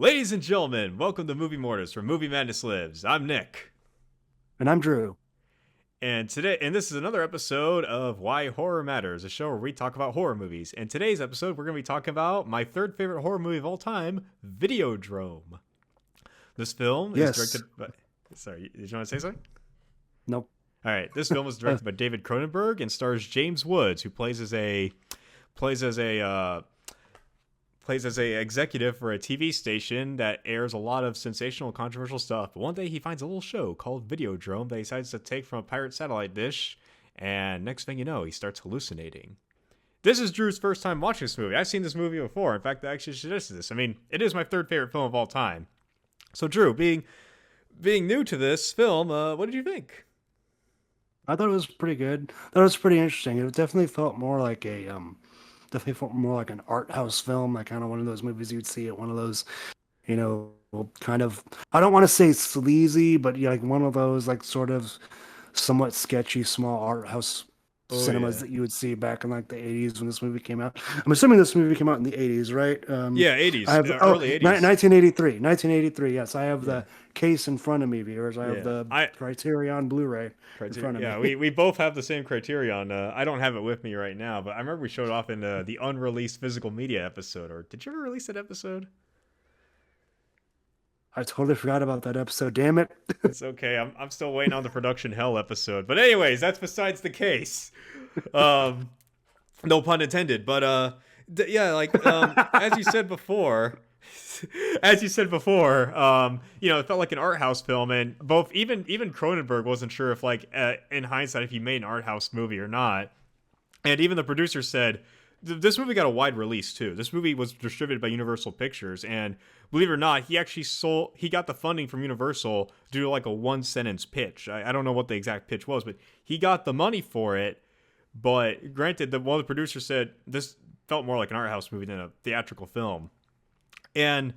Ladies and gentlemen, welcome to Movie Mortis, where Movie Madness lives. I'm Nick. And I'm Drew. And this is another episode of Why Horror Matters, a show where we talk about horror movies. And today's episode, we're going to be talking about my third favorite horror movie of all time, Videodrome. This film is directed by... Sorry, did you want to say something? Nope. All right, this film was directed by David Cronenberg and stars James Woods, who plays as a executive for a TV station that airs a lot of sensational, controversial stuff. But one day he finds a little show called Videodrome that he decides to take from a pirate satellite dish, and next thing you know, he starts hallucinating. This is Drew's first time watching this movie. I've seen this movie before. In fact, I actually suggested this. I mean, it is my third favorite film of all time. So, Drew, being new to this film, what did you think? I thought it was pretty good. I thought it was pretty interesting. It definitely felt more like an art house film, like kind of one of those movies you'd see at one of those, kind of, I don't want to say sleazy, but like one of those like sort of somewhat sketchy small art house cinemas that you would see back in like the 80s when this movie came out. I'm assuming this movie came out in the 80s, right? Yeah, 80s. I have early 80s. 1983. Yes, I have the case in front of me, viewers. I have the Criterion Blu-ray in front of me. Yeah, we both have the same Criterion. I don't have it with me right now, but I remember we showed it off in the unreleased physical media episode. Or did you ever release that episode? I totally forgot about that episode. Damn it. It's okay. I'm still waiting on the production hell episode. But anyways, that's besides the case. No pun intended. But as you said before, it felt like an art house film, and even Cronenberg wasn't sure if in hindsight if he made an art house movie or not. And even the producer said this movie got a wide release too. This movie was distributed by Universal Pictures, and believe it or not, he got the funding from Universal to do like a one sentence pitch. I don't know what the exact pitch was, but he got the money for it. But granted, one of the producers said this felt more like an art house movie than a theatrical film. And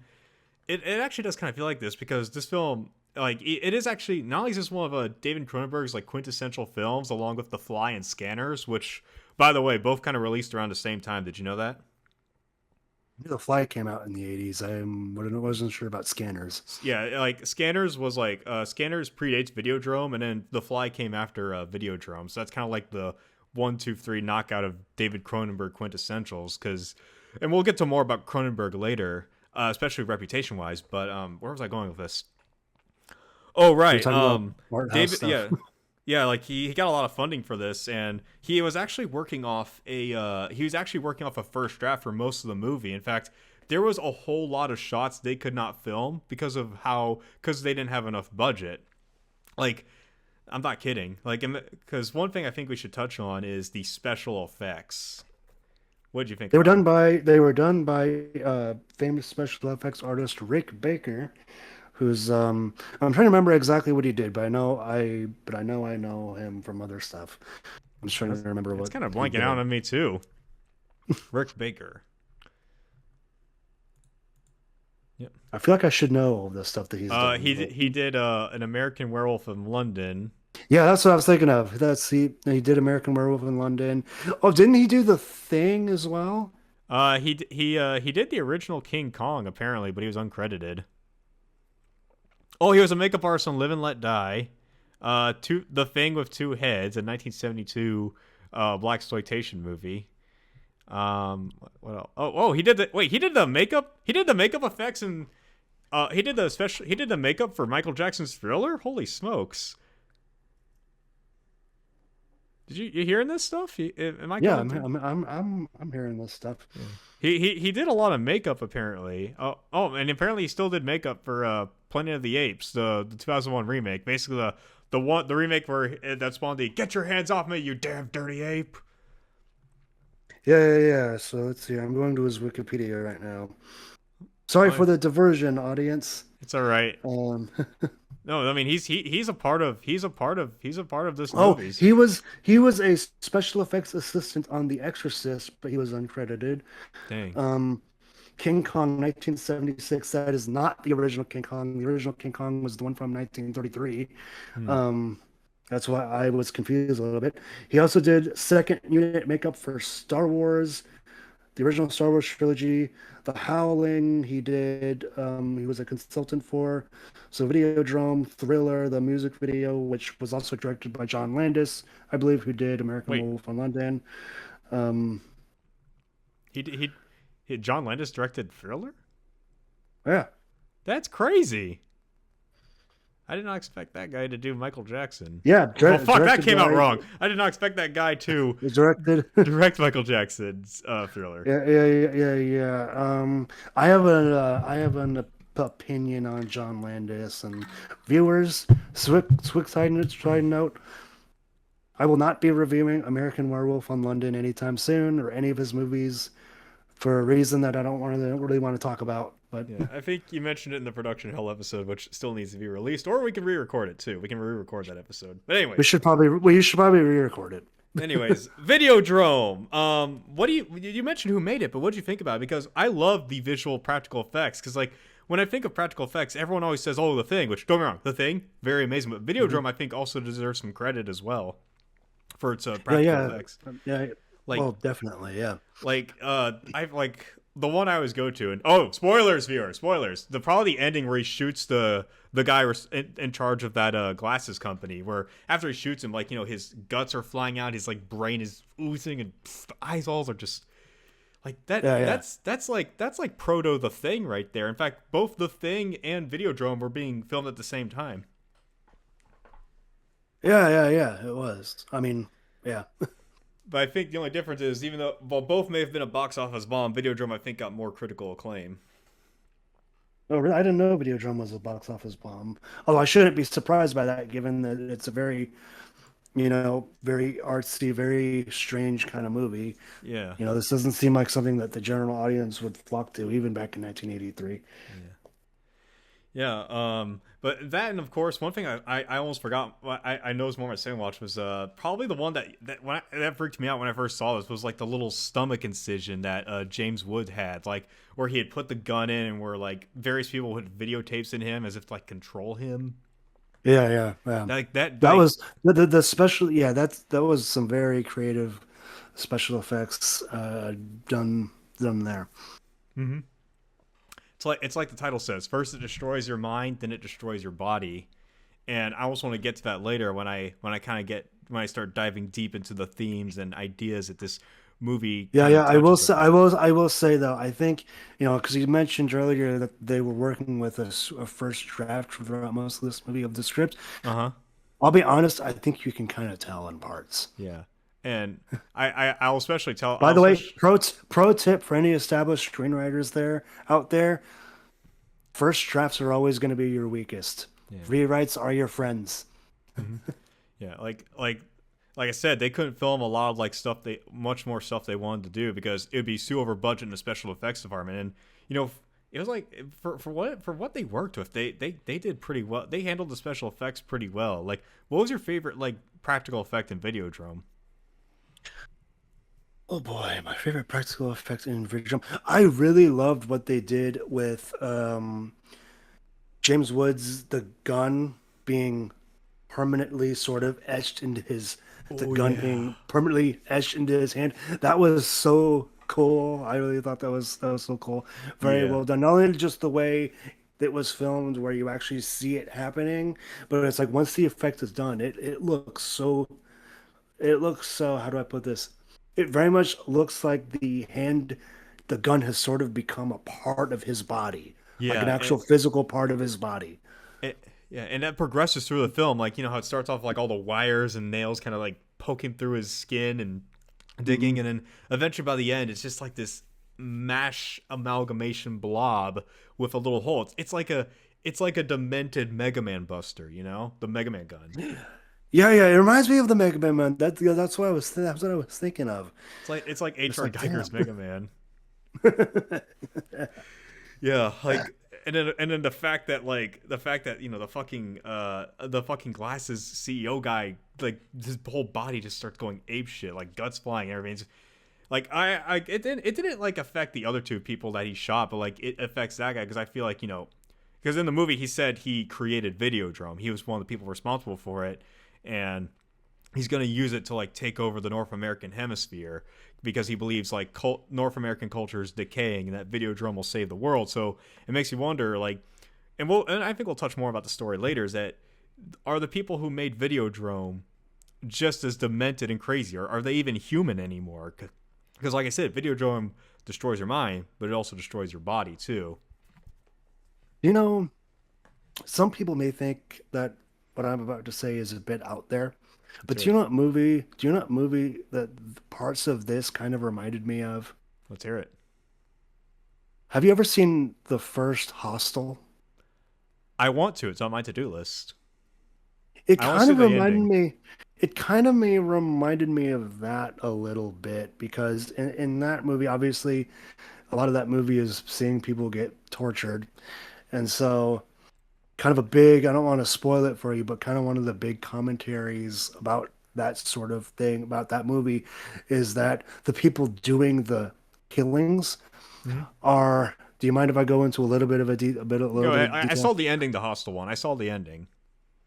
it actually does kind of feel like this, because this film, it is actually, not only is this one of David Cronenberg's quintessential films, along with The Fly and Scanners, which, by the way, both kind of released around the same time. Did you know that? The Fly came out in the 80s. I wasn't sure about Scanners. Yeah, Scanners was Scanners predates Videodrome, and then The Fly came after Videodrome. So that's kind of like the 1, 2, 3 knockout of David Cronenberg quintessentials. And we'll get to more about Cronenberg later, especially reputation-wise. But where was I going with this? Oh, right. David, yeah, he got a lot of funding for this, and he was actually working off a first draft for most of the movie. In fact, there was a whole lot of shots they could not film because they didn't have enough budget. I'm not kidding. Because one thing I think we should touch on is the special effects. What did you think? They were done by famous special effects artist Rick Baker, who's I'm trying to remember exactly what he did, but I know I know him from other stuff. I'm just trying to remember what. It's kind of blanking out on me too. Rick Baker. Yep. I feel like I should know all the stuff that he's done. He did An American Werewolf in London. Yeah, that's what I was thinking of. He did American Werewolf in London. Oh, didn't he do The Thing as well? He did the original King Kong apparently, but he was uncredited. Oh, he was a makeup artist on Live and Let Die. The Thing with Two Heads, a 1972 blaxploitation movie. What else? He did the makeup. He did the makeup effects, and he did the makeup for Michael Jackson's Thriller. Holy smokes! Did you hearing this stuff? Am I? Yeah, I'm hearing this stuff. Yeah. He did a lot of makeup apparently. And apparently he still did makeup for Planet of the Apes, the 2001 remake. Basically the remake where that spawned the "Get your hands off me, you damn dirty ape." Yeah. So let's see. I'm going to his Wikipedia right now. Sorry for the diversion, audience. It's all right. No, I mean he's a part of this movie. Oh, he was a special effects assistant on The Exorcist, but he was uncredited. Dang. King Kong 1976. That is not the original King Kong. The original King Kong was the one from 1933. That's why I was confused a little bit. He also did second unit makeup for Star Wars, the original Star Wars trilogy, The Howling. He was a consultant for. So Videodrome, Thriller, the music video, which was also directed by John Landis, I believe, who did American Wait, Werewolf in London. Um, John Landis directed Thriller? yeah, That's crazy. I did not expect that guy to do Michael Jackson. yeah. Well, fuck, that Directed came out by, wrong. I did not expect that guy to was directed. direct Michael Jackson's Thriller. Yeah. I have an opinion on John Landis and viewers. Side note. I will not be reviewing American Werewolf in London anytime soon or any of his movies for a reason that I don't really want to talk about. But Yeah, I think you mentioned it in the production hell episode, which still needs to be released, or we can re-record it too. We can re-record that episode. But anyways, you should probably re-record it. anyways, Videodrome. What do you mentioned who made it, but what did you think about it? Because I love the visual practical effects. Because like when I think of practical effects, everyone always says, "Oh, The Thing," which don't get me wrong, The Thing, very amazing. But Videodrome, I think, also deserves some credit as well for its practical effects. Yeah. Like, oh, definitely, yeah. Like, I like the one I always go to, and oh, spoilers, viewers, spoilers. Probably the ending where he shoots the guy in charge of that glasses company, where after he shoots him, like, you know, his guts are flying out, his like brain is oozing, and the eyeballs are just like that. Yeah. That's like proto The Thing right there. In fact, both The Thing and Videodrome were being filmed at the same time. Yeah. It was. I mean, yeah. But I think the only difference is, even though both may have been a box office bomb, Videodrome I think got more critical acclaim. Oh, really? I didn't know Videodrome was a box office bomb. Although I shouldn't be surprised by that, given that it's a very, very artsy, very strange kind of movie. Yeah. This doesn't seem like something that the general audience would flock to, even back in 1983. Yeah. But that, and of course, one thing I almost forgot. I noticed more my second watch was probably the one that freaked me out when I first saw this was like the little stomach incision that James Wood had, like where he had put the gun in and where like various people would videotapes in him as if to like control him. Yeah. Like that. That was the special. Yeah, that was some very creative special effects done there. Mm-hmm. It's like the title says. First, it destroys your mind, then it destroys your body. And I also want to get to that later when I start diving deep into the themes and ideas that this movie. Yeah. I will say though, I think because you mentioned earlier that they were working with a first draft throughout most of this movie of the script. I'll be honest, I think you can kind of tell in parts. Yeah. And I'll especially tell. By the way, pro tip for any established screenwriters out there: first drafts are always going to be your weakest. Yeah. Rewrites are your friends. Mm-hmm. Yeah, like I said, they couldn't film a lot of much more stuff they wanted to do because it would be too over budget in the special effects department. And it was like for what they worked with, they did pretty well. They handled the special effects pretty well. Like, what was your favorite like practical effect in Videodrome? Oh boy, my favorite practical effect in Videodrome. I really loved what they did with James Woods, the gun being permanently sort of etched into being permanently etched into his hand. That was so cool. I really thought that was so cool. Very well done. Not only just the way it was filmed, where you actually see it happening, but it's like once the effect is done, it looks so. How do I put this? It very much looks like the gun has sort of become a part of his body, like an actual physical part of his body. And that progresses through the film, like how it starts off like all the wires and nails kind of like poking through his skin and digging, and then eventually by the end, it's just like this mash amalgamation blob with a little hole. It's like a demented Mega Man Buster, the Mega Man gun. Yeah, it reminds me of the Mega Man. That's what I was thinking of. It's like H.R. Geiger's Mega Man. Yeah, like and then the fact that the fucking glasses CEO guy, like his whole body just starts going ape shit, like guts flying, everything's like it didn't like affect the other two people that he shot, but like it affects that guy because I feel like because in the movie he said he created Videodrome, he was one of the people responsible for it. And he's going to use it to like take over the North American hemisphere. because he believes like North American culture is decaying and that Videodrome will save the world. So it makes you wonder, like, and I think we'll touch more about the story later. Is that are the people who made Videodrome just as demented and crazy, or are they even human anymore? Because, like I said, Videodrome destroys your mind, but it also destroys your body too. You know, some people may think that what I'm about to say is a bit out there, Let's but hear do you it. know what movie? Do you know what movie that parts of this kind of reminded me of? Let's hear it. Have you ever seen the first Hostel? I want to. It's on my to-do list. It I want to kind see of the reminded ending. me. It kind of me reminded me of that a little bit because in that movie, obviously, a lot of that movie is seeing people get tortured, and so kind of a big, I don't want to spoil it for you, but kind of one of the big commentaries about that sort of thing about that movie is that the people doing the killings Mm-hmm. are, do you mind if I go into a little bit of a Go little bit ahead. of I detail? saw the ending, the Hostel one. I saw the ending.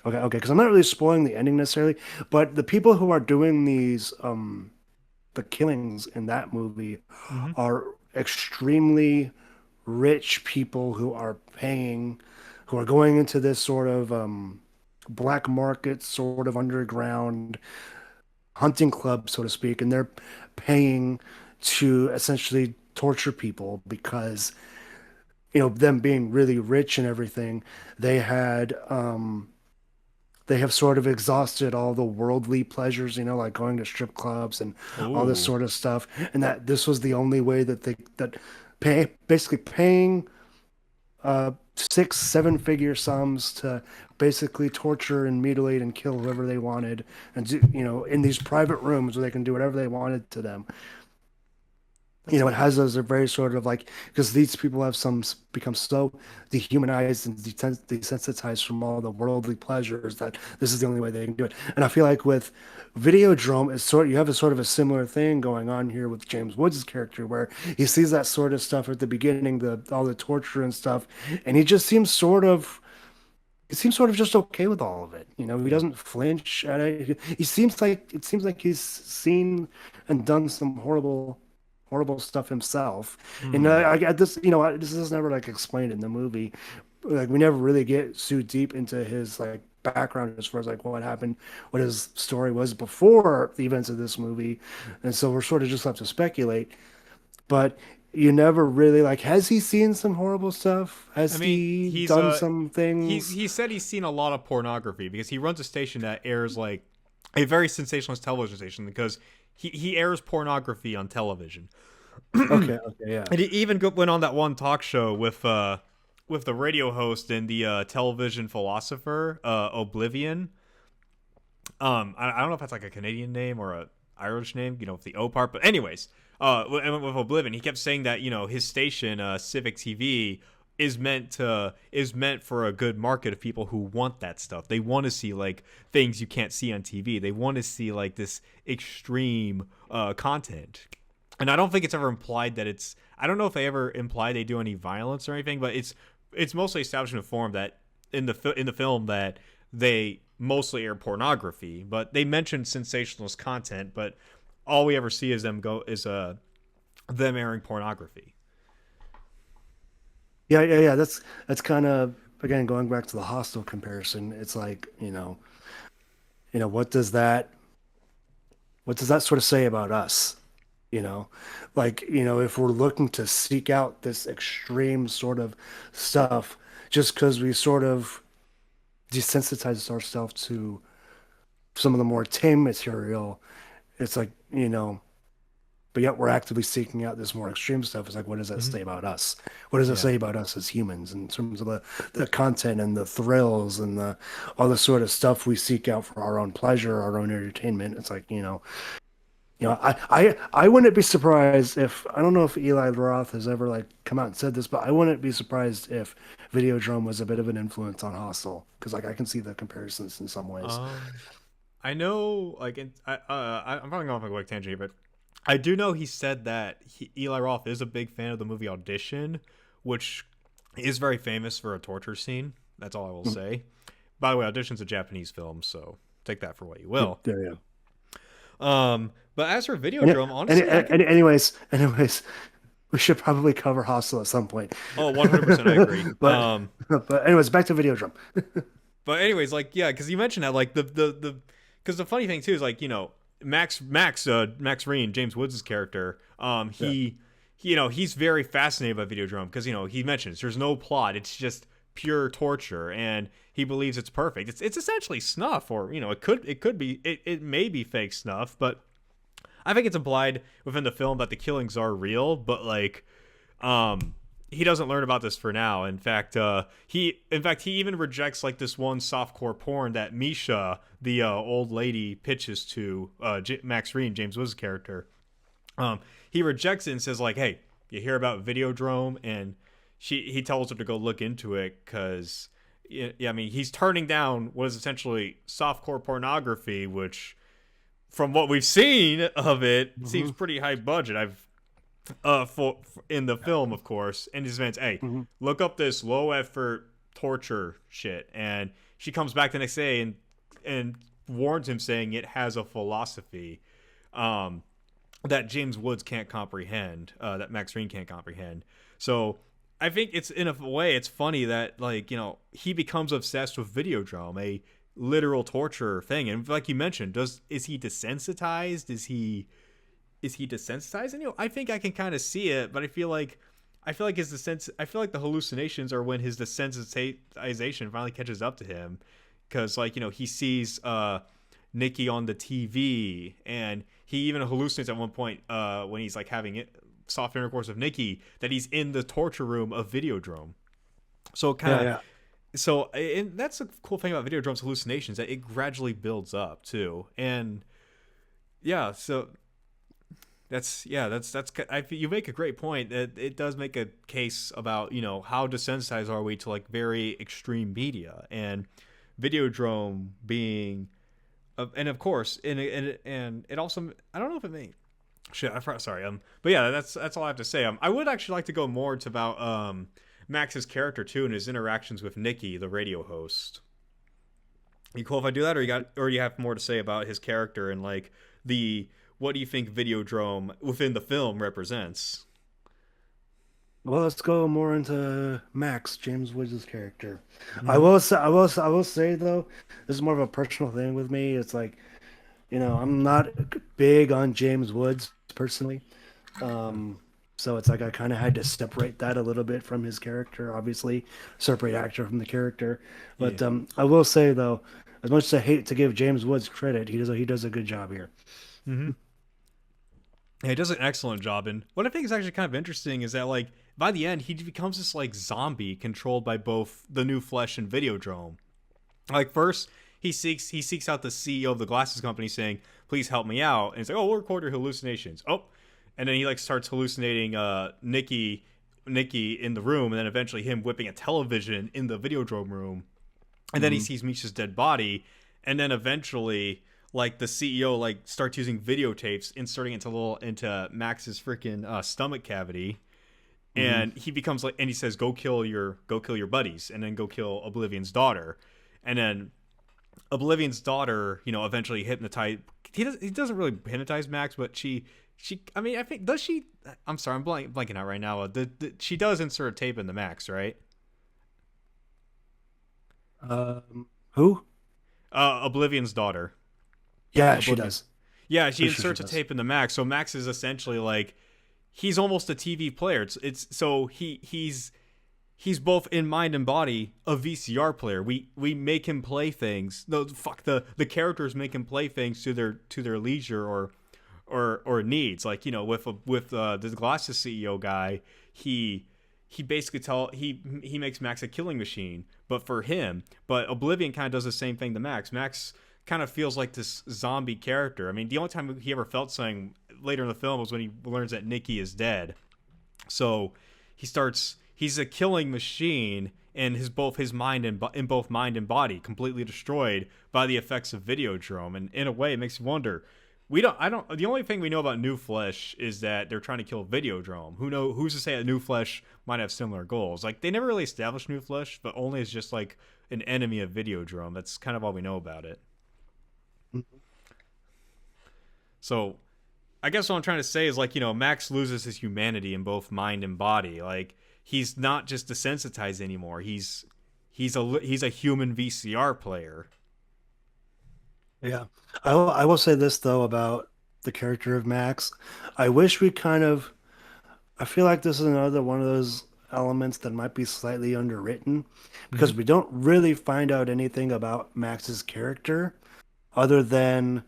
Okay, okay, because I'm not really spoiling the ending necessarily, but the people who are doing these the killings in that movie Mm-hmm. are extremely rich people who are going into this sort of black market, sort of underground hunting club, so to speak, and they're paying to essentially torture people because, them being really rich and everything, they had they have sort of exhausted all the worldly pleasures, like going to strip clubs and all this Ooh. sort of stuff, and that this was the only way that basically paying six, seven-figure sums to basically torture and mutilate and kill whoever they wanted, and in these private rooms where they can do whatever they wanted to them. That's It neat. has those are very sort of like, because these people have become so dehumanized and desensitized from all the worldly pleasures that this is the only way they can do it. And I feel like with Videodrome, you have a sort of a similar thing going on here with James Woods' character, where he sees that sort of stuff at the beginning, the all the torture and stuff, and he seems sort of just okay with all of it. He Yeah. doesn't flinch at it. It seems like he's seen and done some horrible stuff himself. And Hmm. this is never like explained in the movie. Like we never really get too deep into his like background as far as like what happened, what his story was before the events of this movie. And so we're sort of just left to speculate. But you never really like, has he seen some horrible stuff? I Has mean, he done some things? he said he's seen a lot of pornography because he runs a station that airs like a very sensationalist television station because he airs pornography on television. Okay, okay, yeah. And he even went on that one talk show with the radio host and the television philosopher Oblivion. I don't know if that's like a Canadian name or a Irish name, with the O part. But anyways, with Oblivion, he kept saying that his station, Civic TV, is meant for a good market of people who want that stuff. They want to see like things you can't see on TV. They want to see like this extreme content. And I don't think it's ever implied that it's. I don't know if they ever imply they do any violence or anything, but it's mostly established in the form that in the film that they mostly air pornography, but they mention sensationalist content, but all we ever see is them airing pornography. Yeah, yeah, yeah. That's kind of, again, going back to the hostile comparison. It's like, what does that sort of say about us? You know, like, if we're looking to seek out this extreme sort of stuff, just because we sort of desensitize ourselves to some of the more tame material, it's like, but yet we're actively seeking out this more extreme stuff. It's like, what does that Mm-hmm. say about us? What does it Yeah. say about us as humans in terms of the content and the thrills and the all the sort of stuff we seek out for our own pleasure, our own entertainment? It's like, I wouldn't be surprised if, I don't know if Eli Roth has ever like come out and said this, but I wouldn't be surprised if Videodrome was a bit of an influence on Hostel, because like I can see the comparisons in some ways. Um, I know, like, I'm probably going off a quick tangent here, but I do know he said that Eli Roth is a big fan of the movie Audition, which is very famous for a torture scene. That's all I will say. By the way, Audition's a Japanese film, so take that for what you will. There you But as for Any, Videodrome, honestly, anyways, we should probably cover Hostel at some point. oh, 100% I agree. but but anyways, back to Videodrome. But anyways, like yeah, because you mentioned that like the because the funny thing too is like Max Reen, James Woods' character, Yeah. he's very fascinated by Videodrome because he mentions there's no plot, it's just pure torture, and he believes it's perfect. It's essentially snuff, or it may be fake snuff, but I think it's implied within the film that the killings are real, but like, he doesn't learn about this for now. He even rejects like this one softcore porn that Misha, the old lady, pitches to Max Reen, James Woods' character. He rejects it and says like, "Hey, you hear about Videodrome?" And he tells her to go look into it because, yeah, I mean, he's turning down what is essentially softcore pornography, which, from what we've seen of it, seems pretty high budget. For in the film, of course, and his events. Hey, look up this low effort torture shit, and she comes back the next day and warns him, saying it has a philosophy that James Woods can't comprehend, that Max Reen can't comprehend. So I think it's, in a way, it's funny that like he becomes obsessed with Videodrome, a literal torture thing, and like you mentioned, is he desensitized? Is he desensitized? And I think I can kind of see it, but I feel like the hallucinations are when his desensitization finally catches up to him, because like he sees Nikki on the TV, and he even hallucinates at one point when he's like having soft intercourse with Nikki, that he's in the torture room of Videodrome. So kind of. Yeah. So, and that's a cool thing about Videodrome's hallucinations, that it gradually builds up too, and yeah, so that's you make a great point. That it does make a case about how desensitized are we to like very extreme media, and Videodrome being, and of course, and it also, I don't know if it may shit I forgot, sorry, but yeah, that's all I have to say. I would actually like to go more to about Max's character too, and his interactions with Nikki, the radio host. You cool if I do that, or you have more to say about his character and like the what do you think Videodrome within the film represents? Well, let's go more into Max, James Woods' character. Mm-hmm. I will say though, this is more of a personal thing with me. It's like, I'm not big on James Woods personally. So it's like I kind of had to separate that a little bit from his character, obviously, separate actor from the character. Yeah. But I will say though, as much as I hate to give James Woods credit, he does a good job here. Mm-hmm. Yeah, he does an excellent job. And what I think is actually kind of interesting is that like by the end he becomes this like zombie controlled by both the new flesh and Videodrome. Like first he seeks out the CEO of the glasses company, saying, "Please help me out." And it's like, "Oh, we'll record your hallucinations." Oh, and then he like starts hallucinating Nikki in the room, and then eventually him whipping a television in the Videodrome room, and then he sees Misha's dead body, and then eventually like the CEO like starts using videotapes, inserting into Max's freaking stomach cavity, Hmm. and he becomes like, and he says, go kill your buddies, and then go kill Oblivion's daughter, and then Oblivion's daughter, eventually hypnotize. He doesn't really hypnotize Max, but I mean, I think, does she? I'm sorry, I'm blanking out right now. She does insert a tape in the Max, right? Who? Oblivion's daughter. Yeah, she Oblivion. does. Yeah, she Pretty sure she inserts a does. tape in the Max. So Max is essentially like, he's almost a TV player. It's so he's both in mind and body a VCR player. We make him play things. No, fuck, the characters make him play things to their leisure or needs. Like with the glasses CEO guy, he basically he makes Max a killing machine, but for him. But Oblivion kind of does the same thing to Max. Max kind of feels like this zombie character. I mean, the only time he ever felt something later in the film was when he learns that Nikki is dead. So he's a killing machine, and his mind and in both mind and body completely destroyed by the effects of Videodrome. And in a way, it makes you wonder. The only thing we know about New Flesh is that they're trying to kill Videodrome. Who's to say that New Flesh might have similar goals? Like, they never really established New Flesh, but only as just like an enemy of Videodrome. That's kind of all we know about it. So I guess what I'm trying to say is, like, Max loses his humanity in both mind and body. Like, he's not just desensitized anymore. He's a human VCR player. Yeah. I will say this though about the character of Max. I wish we kind of I feel like this is another one of those elements that might be slightly underwritten because Mm-hmm. we don't really find out anything about Max's character other than,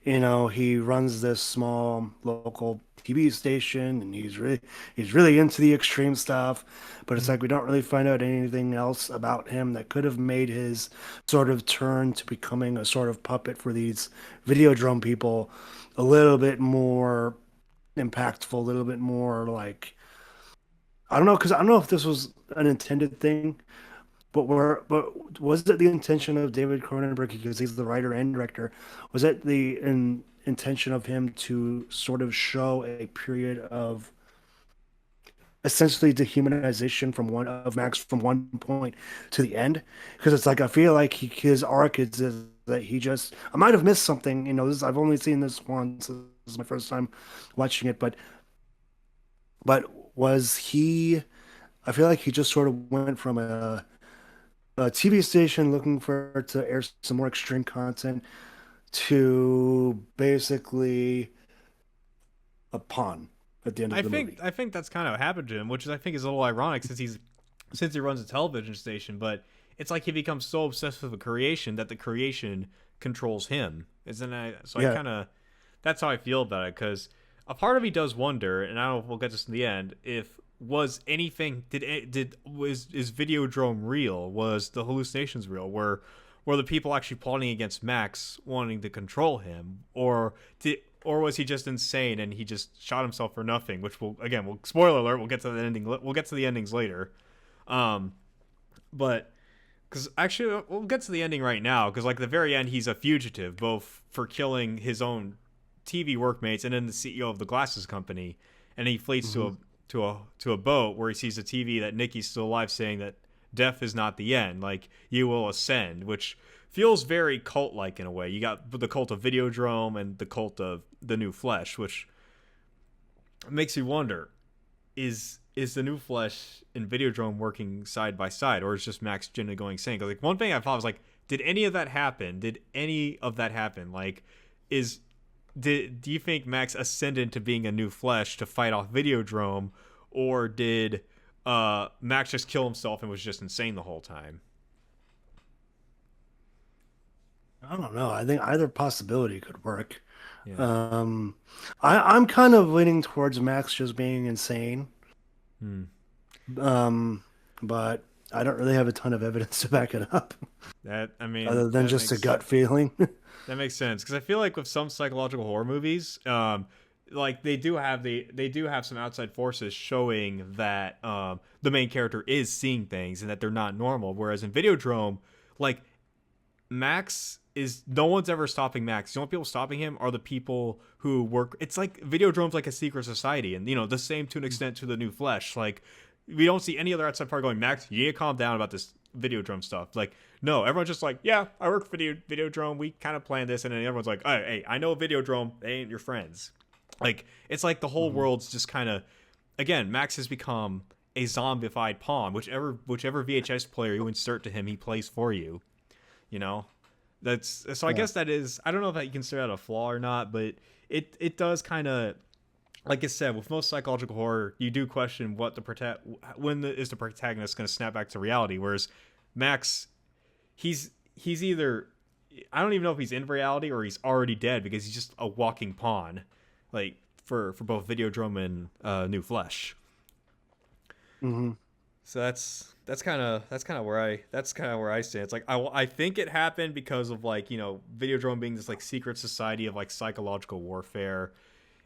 he runs this small local TV station and he's really into the extreme stuff, but it's like we don't really find out anything else about him that could have made his sort of turn to becoming a sort of puppet for these Videodrome people a little bit more impactful, a little bit more like I don't know, because I don't know if this was an intended thing, but was it the intention of David Cronenberg because he's the writer and director? Was it the intention of him to sort of show a period of essentially dehumanization from one of Max from one point to the end? Because it's like I feel like his arc is that he just I might have missed something. I've only seen this once. This is my first time watching it, but was he? I feel like he just sort of went from a TV station looking for to air some more extreme content to basically a pawn at the end I of the think movie. I think that's kind of what happened to him, which I think is a little ironic since he runs a television station. But it's like he becomes so obsessed with the creation that the creation controls him. Isn't it? So I Yeah. kind of that's how I feel about it, because a part of me does wonder, and I don't know if we'll get this in the end, if was anything did was is Videodrome real? Was the hallucinations real? Were the people actually plotting against Max, wanting to control him, or was he just insane and he just shot himself for nothing? Which we'll spoiler alert. We'll get to the ending. We'll get to the endings later. Um, but because actually we'll get to the ending right now, because like the very end he's a fugitive, both for killing his own TV workmates and then the CEO of the glasses company, and he flees Hmm. to a boat where he sees a TV that Nikki's still alive, saying that death is not the end, like you will ascend, which feels very cult like in a way. You got the cult of Videodrome and the cult of the New Flesh, which makes you wonder, is the New Flesh and Videodrome working side by side, or is just Max genuinely going insane? Because like one thing I thought was like, did any of that happen? Did any of that happen? Like, is do you think Max ascended to being a New Flesh to fight off Videodrome, or did Max just kill himself and was just insane the whole time? I don't know. I think either possibility could work. Yeah. Um, I'm kind of leaning towards Max just being insane. Hmm. Um, but I don't really have a ton of evidence to back it up, That I mean other than just a gut feeling. that makes sense, because I feel like with some psychological horror movies, like they do have some outside forces showing that the main character is seeing things and that they're not normal. Whereas in Videodrome, like Max is no one's ever stopping Max. The only people stopping him are the people who work. It's like Videodrome's like a secret society, and the same to an extent to the New Flesh. Like we don't see any other outside part going, Max, you need to calm down about this Videodrome stuff. Like no, everyone's just like, yeah, I work for Videodrome. We kind of planned this, and then everyone's like, hey, I know Videodrome. They ain't your friends. Like it's like the whole Mhm. world's just kind of again. Max has become a zombified pawn. Whichever VHS player you insert to him, he plays for you. You know, that's so. I Yeah. guess that is. I don't know if that you consider that a flaw or not, but it does kind of, like I said, with most psychological horror, you do question what is the protagonist going to snap back to reality. Whereas Max, he's either, I don't even know if he's in reality or he's already dead, because he's just a walking pawn, like for both Videodrome and New Flesh. Hmm. So that's kind of where I stand. It's like I think it happened because of like Videodrome being this like secret society of like psychological warfare,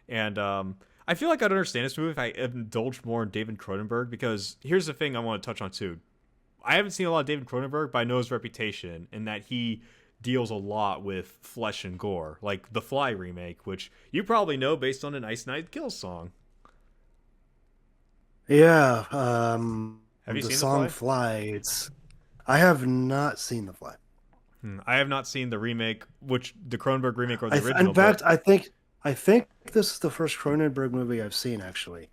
and I feel like I'd understand this movie if I indulged more in David Cronenberg, because here's the thing I want to touch on too. I haven't seen a lot of David Cronenberg, but I know his reputation in that he deals a lot with flesh and gore, like the Fly remake, which you probably know based on an Ice Nine Kills song. Yeah. Have you The seen the song Fly? "Fly." I have not seen the Fly. I have not seen the remake, which the Cronenberg remake or the In original, but fact, I think I think this is the first Cronenberg movie I've seen, actually.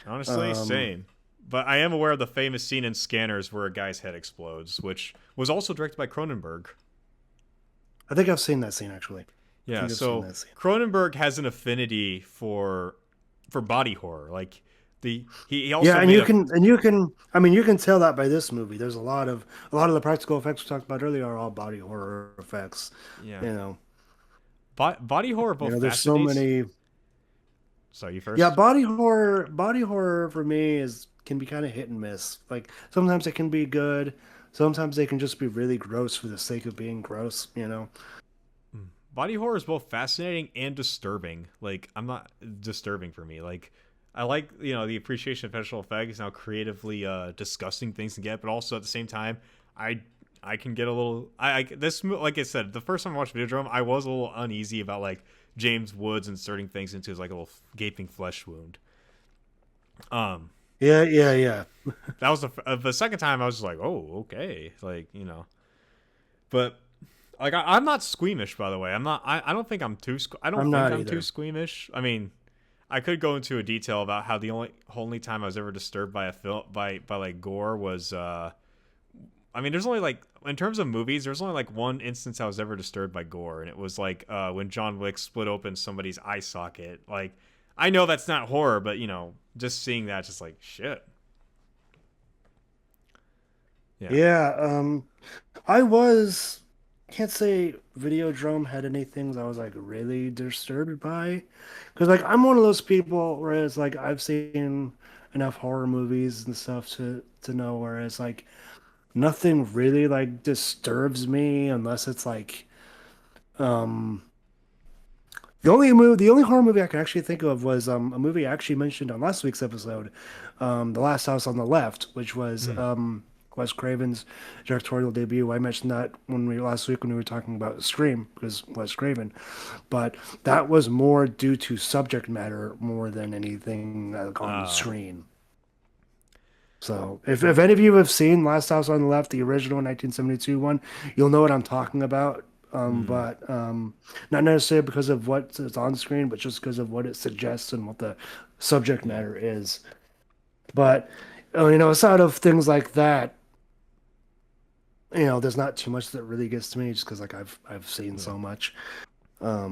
Honestly, Um, same. But I am aware of the famous scene in Scanners where a guy's head explodes, which was also directed by Cronenberg. I think I've seen that scene, actually. I Yeah, think I've seen so that scene. Cronenberg has an affinity for body horror. Like he Yeah, also made a I mean, you can tell that by this movie. There's a lot of the practical effects we talked about earlier are all body horror effects. yeah You know, body horror both there's so fascinates. many. Sorry, you Yeah, first. body horror for me is can be kind of hit and miss. Like sometimes it can be good, sometimes they can just be really gross for the sake of being gross. Body horror is both fascinating and disturbing. Like I'm not disturbing for me. Like I like the appreciation of special effects and how creatively disgusting things can get, but also at the same time, I I can get a little. Like I said, the first time I watched Videodrome, I was a little uneasy about like James Woods inserting things into his like a little gaping flesh wound. Um, Yeah, yeah, yeah. that was the second time I was just like, oh, okay, like but like I'm not squeamish, by the way. I'm not. I don't think I'm too. I don't I'm think not I'm too either. squeamish. I mean, I could go into a detail about how the only time I was ever disturbed by a film by like gore was. I mean, there's only like in terms of movies, there's only like one instance I was ever disturbed by gore, and it was like when John Wick split open somebody's eye socket. Like, I know that's not horror, but just seeing that, just like shit. Yeah. Yeah, I was can't say Videodrome had anything that I was like really disturbed by, because like I'm one of those people where it's like I've seen enough horror movies and stuff to know where it's like nothing really like disturbs me unless it's like um the only horror movie I can actually think of was a movie I actually mentioned on last week's episode, The Last House on the Left, which was Mm. Wes Craven's directorial debut. I mentioned that last week when we were talking about Scream, because Wes Craven, but that was more due to subject matter more than anything on Uh. screen. So if any of you have seen Last House on the Left, the original 1972 one, you'll know what I'm talking about. Mm. But not necessarily because of what is on screen, but just because of what it suggests and what the subject Yeah. matter is. But aside of things like that, there's not too much that really gets to me, just because like I've seen Yeah. so much.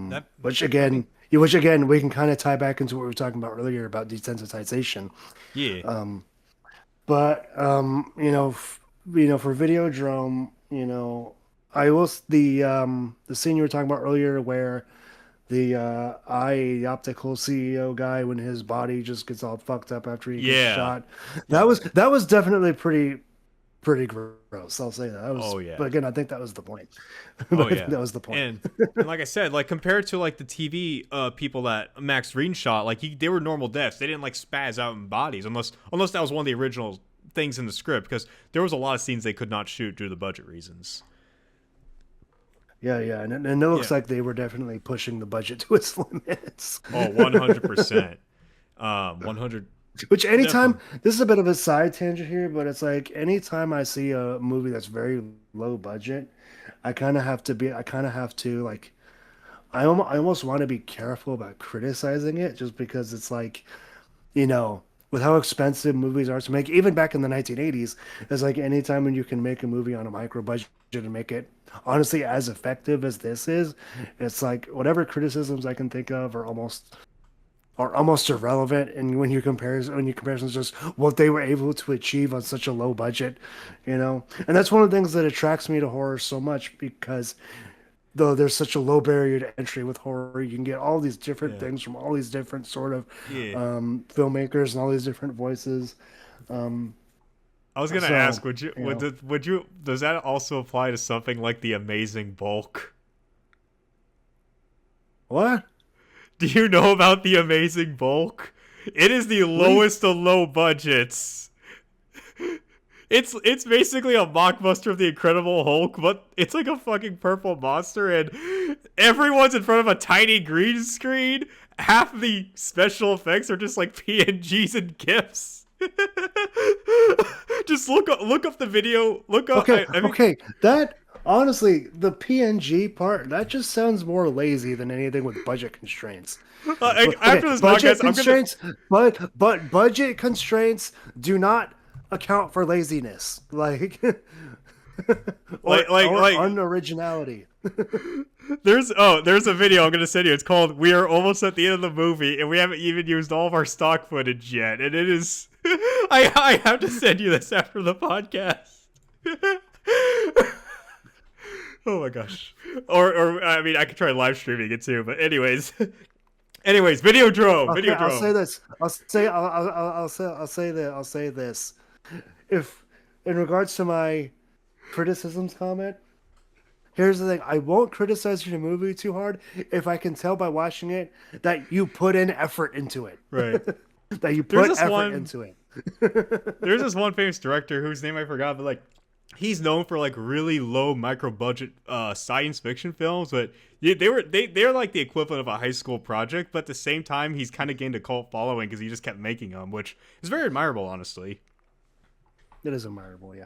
That. Which I think. again, which again, we can kind of tie back into what we were talking about earlier about desensitization. Yeah. But for Videodrome, I was the scene you were talking about earlier where the optical CEO guy when his body just gets all fucked up after he gets Yeah. shot. That was definitely pretty gross. I'll say that. Oh But yeah. again, I think that was the point. Oh I think yeah. that was the point. And like I said, like compared to like the TV people that Max Green shot, like they were normal deaths. They didn't like spaz out in bodies unless that was one of the original things in the script because there was a lot of scenes they could not shoot due to budget reasons. Yeah, yeah, and it looks Yeah. like they were definitely pushing the budget to its limits. Oh, 100%. 100 Which anytime, definitely. this is a bit of a side tangent here, but it's like anytime I see a movie that's very low budget, I kind of have to like, I almost want to be careful about criticizing it just because it's like, with how expensive movies are to make, even back in the 1980s, it's like anytime when you can make a movie on a micro budget and make it honestly as effective as this is, it's like whatever criticisms I can think of are almost irrelevant. And when you compare just what they were able to achieve on such a low budget, and that's one of the things that attracts me to horror so much because though there's such a low barrier to entry with horror, you can get all these different Yeah. things from all these different sort of Yeah. filmmakers and all these different voices. Um, I was gonna so ask, would you you know does that also apply to something like The Amazing Bulk? what? Do you know about The Amazing Bulk? It is the What do you? lowest of low budgets. It's basically a mockbuster of the Incredible Hulk, but it's like a fucking purple monster, and everyone's in front of a tiny green screen. Half of the special effects are just like PNGs and GIFs. Just look up the video. Look up. Okay, I mean, okay. That honestly, the PNG part, that just sounds more lazy than anything with budget constraints. Okay, After this budget podcast, I'm gonna constraints, but budget constraints do not account for laziness, like like or like unoriginality. there's a video I'm gonna send you. It's called "We Are Almost at the End of the Movie," and we haven't even used all of our stock footage yet, and it is. I have to send you this after the podcast. Oh my gosh. Or I mean, I could try live streaming it too. But anyways, Videodrome, Okay, I'll Videodrome. say this. I'll say this. If in regards to my criticisms comment, here's the thing. I won't criticize your movie too hard if I can tell by watching it that you put in effort into it. Right. That you There's put this effort one. into it. There's this one famous director whose name I forgot, but like he's known for like really low micro budget science fiction films, but they're like the equivalent of a high school project. But at the same time, he's kind of gained a cult following because he just kept making them, which is very admirable, honestly. It is admirable, yeah.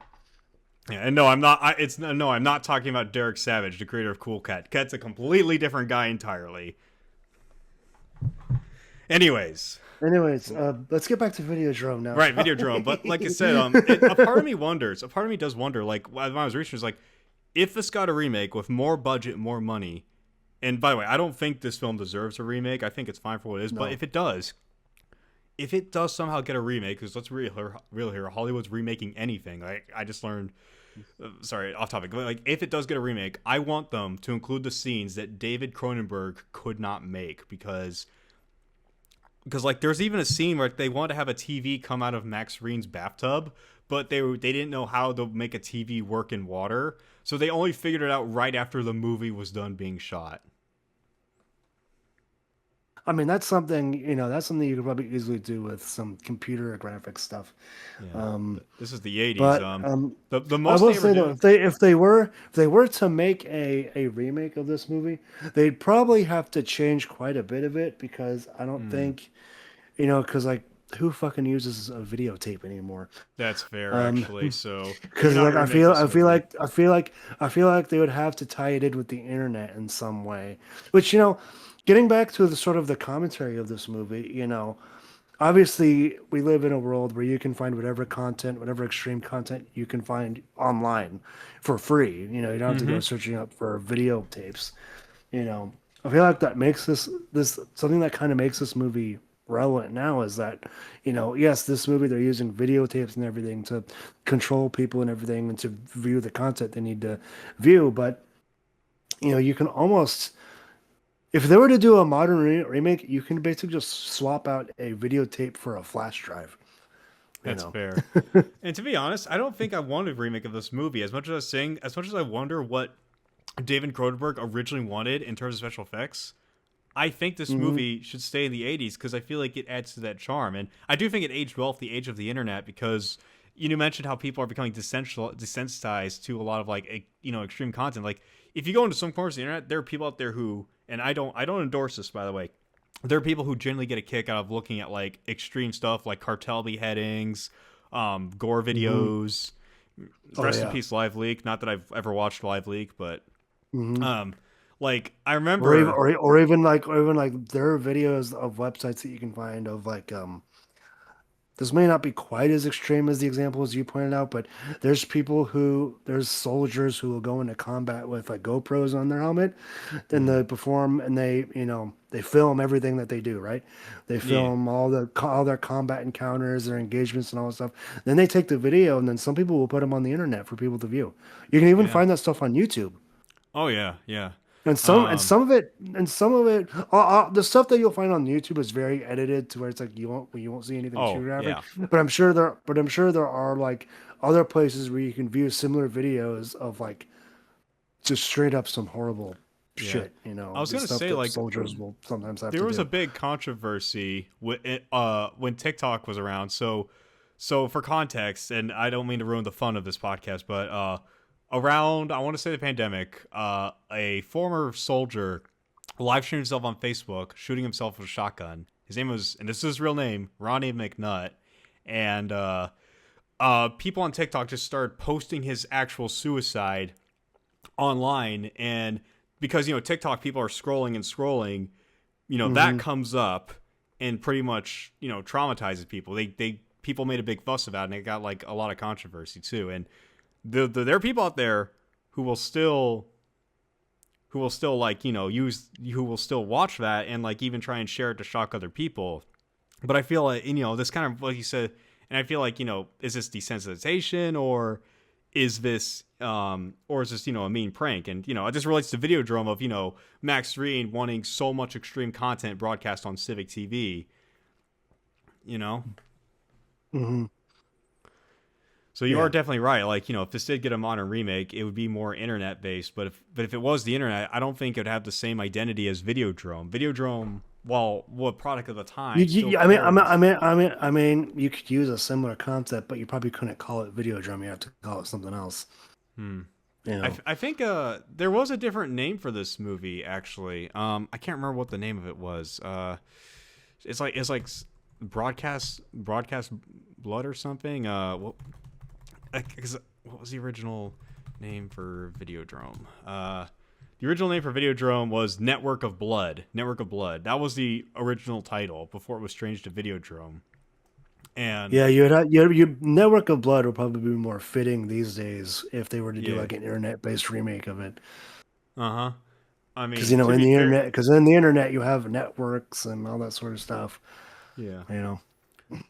Yeah, and no, I'm not. I'm not talking about Derek Savage, the creator of Cool Cat. Cat's a completely different guy entirely. Anyways, let's get back to Videodrome now. right, Videodrome. But like I said, a part of me does wonder, like when I was researching, like if this got a remake with more budget, more money. And by the way, I don't think this film deserves a remake. I think it's fine for what it is. No. But if it does somehow get a remake, because let's be real here, Hollywood's remaking anything. Like I just learned. Sorry, off topic. Like if it does get a remake, I want them to include the scenes that David Cronenberg could not make because like there's even a scene where they want to have a TV come out of Max Reen's bathtub, but they didn't know how to make a TV work in water, so they only figured it out right after the movie was done being shot. I mean, that's something you could probably easily do with some computer graphics stuff. Yeah. This is the 80s. But the most I will say though, if they were to make a remake of this movie, they'd probably have to change quite a bit of it because I don't think, because like who fucking uses a videotape anymore? That's fair, actually. So because like I feel like they would have to tie it in with the internet in some way, which getting back to the sort of the commentary of this movie, obviously we live in a world where you can find whatever extreme content you can find online for free. You don't have to go searching up for videotapes. I feel like that makes this something that kind of makes this movie relevant now is that, yes, this movie, they're using videotapes and everything to control people and everything and to view the content they need to view. But, you can almost, if they were to do a modern remake, you can basically just swap out a videotape for a flash drive. That's fair. And to be honest, I don't think I want a remake of this movie as much as I wonder what David Cronenberg originally wanted in terms of special effects. I think this movie should stay in the 80s because I feel like it adds to that charm. And I do think it aged well with the age of the internet because you mentioned how people are becoming desensitized to a lot of like, extreme content. Like if you go into some corners of the internet, there are people out there who, and I don't endorse this, by the way. There are people who generally get a kick out of looking at like extreme stuff like cartel beheadings, gore videos. Rest in peace, Live Leak. Not that I've ever watched Live Leak, but like I remember, or even like there are videos of websites that you can find of like this may not be quite as extreme as the examples you pointed out, but there's soldiers who will go into combat with like GoPros on their helmet, and they perform and they film everything that they do, right? They film all their combat encounters, their engagements, and all that stuff. Then they take the video, and then some people will put them on the internet for people to view. You can even find that stuff on YouTube. Oh yeah. And some of it, the stuff that you'll find on YouTube is very edited to where it's like you won't see anything too graphic. Yeah. But I'm sure there are like other places where you can view similar videos of like just straight up some horrible shit. I was gonna say like soldiers will sometimes have. There was a big controversy when TikTok was around. So for context, and I don't mean to ruin the fun of this podcast, but around, I want to say the pandemic, a former soldier live streamed himself on Facebook, shooting himself with a shotgun. His name was, and this is his real name, Ronnie McNutt. And people on TikTok just started posting his actual suicide online, and because TikTok people are scrolling and scrolling, that Mm-hmm. comes up and pretty much traumatizes people. They people made a big fuss about it, and it got like a lot of controversy too. And there are people out there who will still like use who will still watch that and like even try and share it to shock other people. But I feel like this kind of, like you said, and I feel like is this desensitization, or is this a mean prank? And this relates to Videodrome of Max Reen wanting so much extreme content broadcast on Civic TV. Mm-hmm. So you are Yeah. definitely right. Like, if this did get a modern remake, it would be more internet based. But if it was the internet, I don't think it would have the same identity as Videodrome. Videodrome, while what product of the time, still carries. I mean, you could use a similar concept, but you probably couldn't call it Videodrome. You have to call it something else. Hmm. You know. I think there was a different name for this movie actually. I can't remember what the name of it was. It's like broadcast blood or something. What was the original name for Videodrome? The original name for Videodrome was Network of Blood. Network of Blood. That was the original title before it was changed to Videodrome. And Yeah, your Network of Blood would probably be more fitting these days if they were to do yeah, like an internet-based remake of it. uh-huh. I Because mean, to be fair, in the internet you have networks and all that sort of stuff. yeah. You know.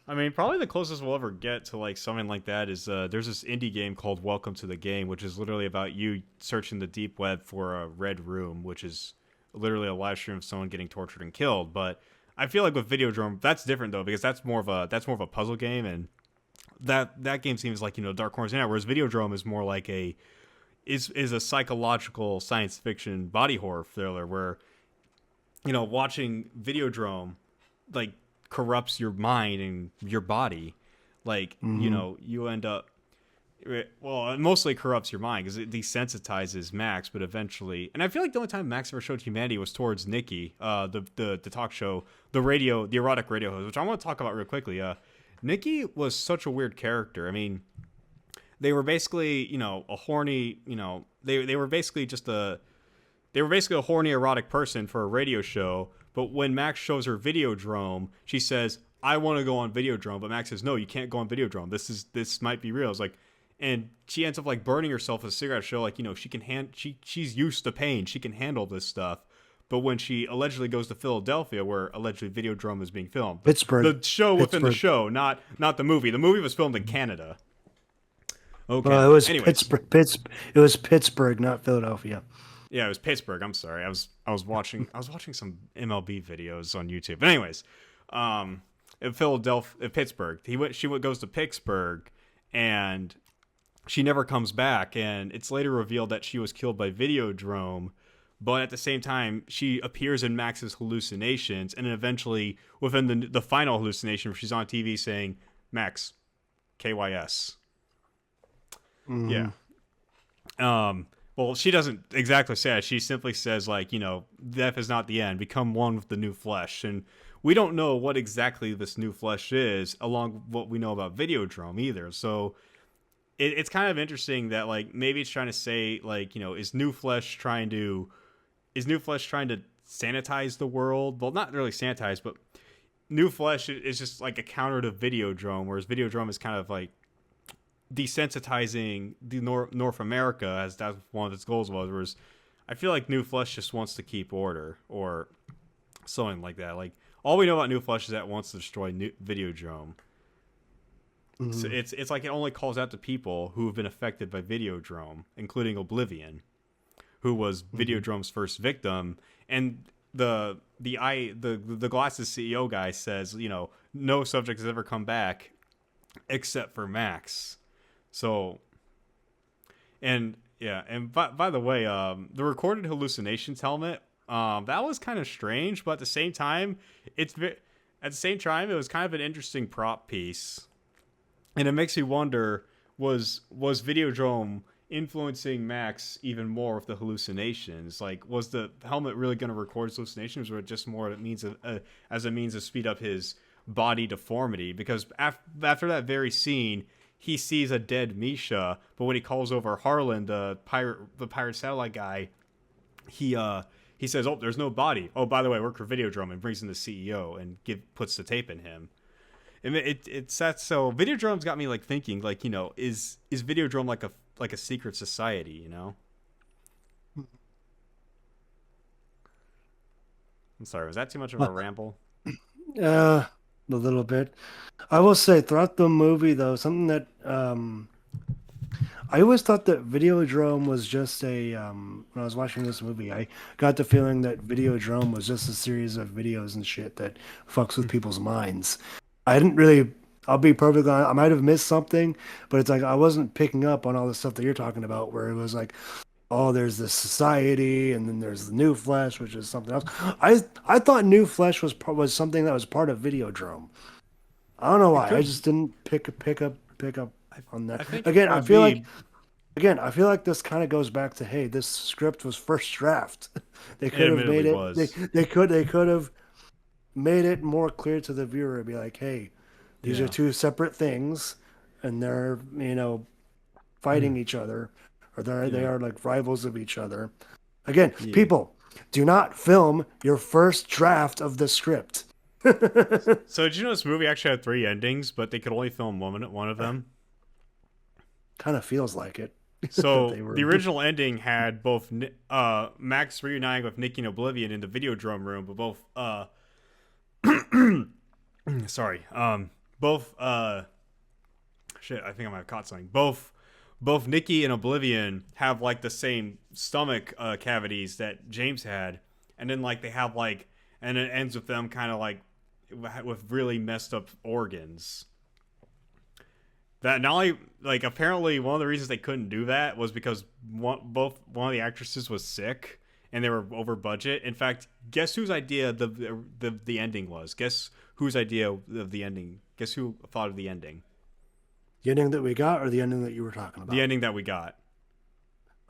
I mean, probably the closest we'll ever get to like something like that is there's this indie game called Welcome to the Game, which is literally about you searching the deep web for a red room, which is literally a live stream of someone getting tortured and killed. But I feel like with Videodrome, that's different though, because that's more of a puzzle game, and that game seems like Dark Corners in it, whereas Videodrome is more like is a psychological science fiction body horror thriller where watching Videodrome like corrupts your mind and your body. Like Hmm. you end up, well, it mostly corrupts your mind because it desensitizes Max, but eventually, and I feel like the only time Max ever showed humanity was towards Nikki, the talk show, the erotic radio host, which I want to talk about real quickly. Nikki was such a weird character. I mean, they were basically a horny, they were basically just they were basically a horny erotic person for a radio show. But when Max shows her Videodrome, she says, "I want to go on Videodrome." But Max says, "No, you can't go on Videodrome. This might be real." It's like, and she ends up like burning herself with a cigarette show. Like she can she's used to pain. She can handle this stuff. But when she allegedly goes to Philadelphia, where allegedly Videodrome is being filmed, Pittsburgh. the show within the Pittsburgh. show, not the movie. The movie was filmed in Canada. Well, Okay. it was Anyways, Pittsburgh. It was Pittsburgh, not Philadelphia. yeah, it was Pittsburgh. I'm sorry. I was watching some MLB videos on YouTube. But anyways, in Philadelphia, Pittsburgh. Goes to Pittsburgh, and she never comes back. And it's later revealed that she was killed by Videodrome. But at the same time, she appears in Max's hallucinations, and then eventually, within the final hallucination, where she's on TV saying, "Max, KYS." Hmm. Yeah. Well, she doesn't exactly say it. She simply says, like, death is not the end. Become one with the new flesh. And we don't know what exactly this new flesh is, along with what we know about Videodrome either. So it's kind of interesting that, like, maybe it's trying to say, like, is new flesh trying to sanitize the world? Well, not really sanitize, but new flesh is just like a counter to Videodrome, whereas Videodrome is kind of like desensitizing the North America, as that's one of its goals was. Whereas I feel like New Flesh just wants to keep order or something like that. Like all we know about New Flesh is that it wants to destroy Videodrome. So Hmm. it's like it only calls out to people who have been affected by Videodrome, including Oblivion, who was Hmm. Videodrome's first victim. And the Glasses CEO guy says, no subject has ever come back except for Max. So, and yeah, and by the way, the recorded hallucinations helmet, that was kind of strange, but at the same time, it was kind of an interesting prop piece, and it makes me wonder, was Videodrome influencing Max even more with the hallucinations? Like, was the helmet really going to record his hallucinations, or just more as a means to speed up his body deformity? Because after that very scene, he sees a dead Misha, but when he calls over Harlan, the pirate satellite guy, he says, "Oh, there's no body. Oh, by the way, I work for Videodrome," and brings in the CEO and puts the tape in him. And it's that. So Videodrome's got me like thinking, like, is Videodrome like a secret society? I'm sorry, was that too much of a ramble? A little bit. I will say throughout the movie though, something that I always thought that Videodrome was just a when I was watching this movie, I got the feeling that Videodrome was just a series of videos and shit that fucks with people's minds. I didn't really I'll be perfectly honest, I might have missed something, but it's like I wasn't picking up on all the stuff that you're talking about where it was like, oh, there's this society, and then there's the New Flesh, which is something else. I thought New Flesh was something that was part of Videodrome. I don't know It why. I could. just didn't pick up on that. I think it Again, could be. I feel like this kind of goes back to, hey, this script was first draft. They It could have made admittedly it. They was. they could have made it more clear to the viewer. Be like, hey, these are Yeah. two separate things, and they're fighting each other, or they Yeah. are like rivals of each other. Again, Yeah. people, do not film your first draft of the script. So did you know this movie actually had three endings, but they could only film one of them? Kind of feels like it that So they were. the original ending had both Max reuniting with Nikki and Oblivion in the Videodrome room, but both sorry, both shit, I think I might have caught something. Both Nikki and Oblivion have like the same stomach cavities that James had, and then like they have like, and it ends with them kind of like with really messed up organs. That not only like apparently one of the reasons they couldn't do that was because one of the actresses was sick and they were over budget. In fact, guess whose idea the ending was? Guess whose idea of the ending? Guess who thought of the ending? The ending that we got, or the ending that you were talking The about? ending that we got.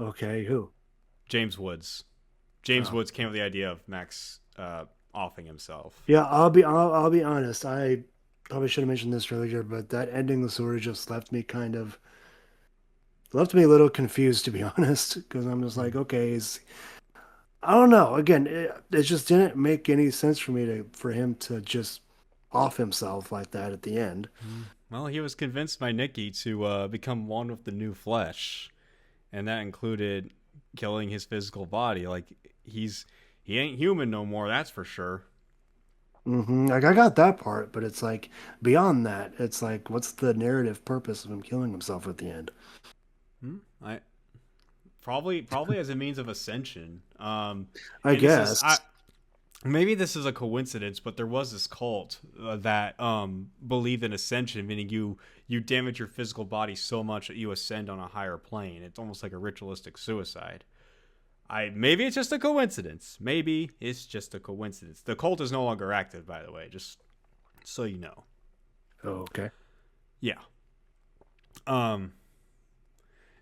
Okay, who? James Woods. James Oh. Woods came with the idea of Max offing himself. Yeah, I'll be honest. I probably should have mentioned this earlier, but that ending sort of just left me a little confused, to be honest, because I'm just like, okay, I don't know. Again, it just didn't make any sense for me for him to just off himself like that at the end. Well, he was convinced by Nikki to become one with the new flesh, and that included killing his physical body. Like he ain't human no more. That's for sure. Like I got that part, but it's like beyond that, it's like, what's the narrative purpose of him killing himself at the end? I probably as a means of ascension. I And this is guess. maybe this is a coincidence, but there was this cult that believed in ascension, meaning you damage your physical body so much that you ascend on a higher plane. It's almost like a ritualistic suicide. I maybe it's just a coincidence. Maybe it's just a coincidence. The cult is no longer active, by the way, just so you know. Oh, okay. Yeah. Um,